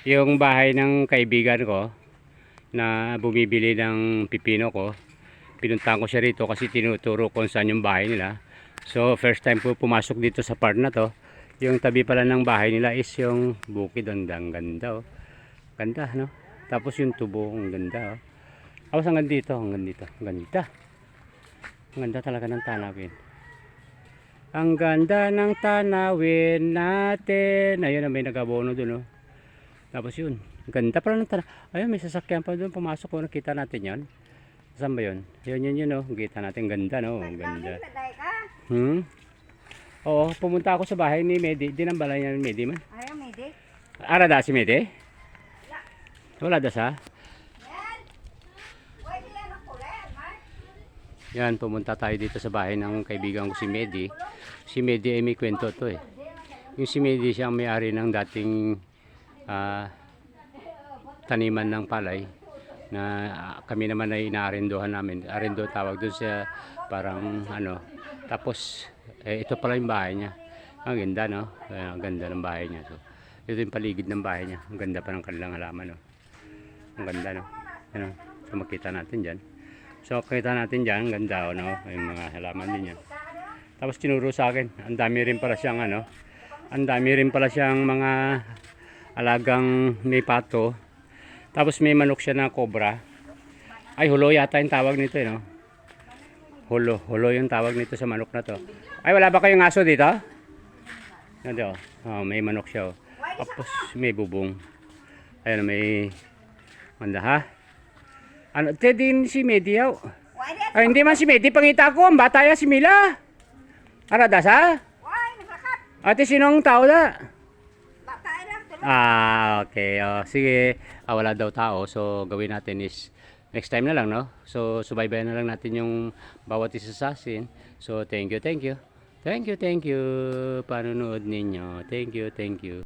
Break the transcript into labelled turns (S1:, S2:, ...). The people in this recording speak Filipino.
S1: Yung bahay ng kaibigan ko na bumibili ng pipino ko, pinuntahan ko siya rito kasi tinuturo kung saan yung bahay nila. So first time po pumasok dito sa part na to. Yung tabi pala ng bahay nila is yung bukid. Ang ganda, oh. Ganda, no? Tapos yung tubo, ang ganda, oh. Tapos hanggang dito, hanggang dito. Ang ganda. Ang ganda talaga ng tanawin. Ang ganda ng tanawin natin. Ayun, may nagabono dun, oh. Tapos yun, ang ganda pala ng tanawin. Ayun, may sasakyan pa dun. Pumasok ko, nakita natin yan. Saan ba yun? Yun, oh. Kita natin, ganda, no? Ang ganda. Oo, pumunta ako sa bahay ni Medi. Dinambala niya ni Medi man.
S2: Ayaw, Medi.
S1: Arada si Medi? Wala da sa? Yan, pumunta tayo dito sa bahay ng kaibigan ko si Medi. Si Medi ay may kwento to eh. Yung si Medi siya ang may-ari ng dating taniman ng palay na kami naman ay inaarendohan namin. Arendo tawag doon sa parang ano. Tapos ito pala yung bahay niya. Ang ganda, no? Ang ganda ng bahay niya. So, ito yung paligid ng bahay niya. Ang ganda pa ng kanilang halaman, no? Ang ganda, no? Ano? So, makita natin dyan. So, kita natin dyan. Ang ganda, no? Yung mga halaman din yan. Tapos tinuro sa akin. Ang dami rin pala siyang, ano? Ang dami rin pala siyang mga alagang may pato. Tapos may manok siya na cobra. Ay, hulo yata yung tawag nito, no? Hulo yung tawag nito sa manok na to. Ay, wala ba kayong aso dito? Ano, oh, may manok siya, oh. Tapos may bubong. Ayun, may manda, ha? Ano, din si Medi, oh. Ay, hindi man si Medi, pangita ko, ang bata ya si Mila. Aradas, ha? Ate, sinong tao na? Okay. Oh, sige. Wala daw tao. So, gawin natin is next time na lang, no? So, subaybayan na lang natin yung bawat isa sa asin. So, thank you. Panunood ninyo. Thank you.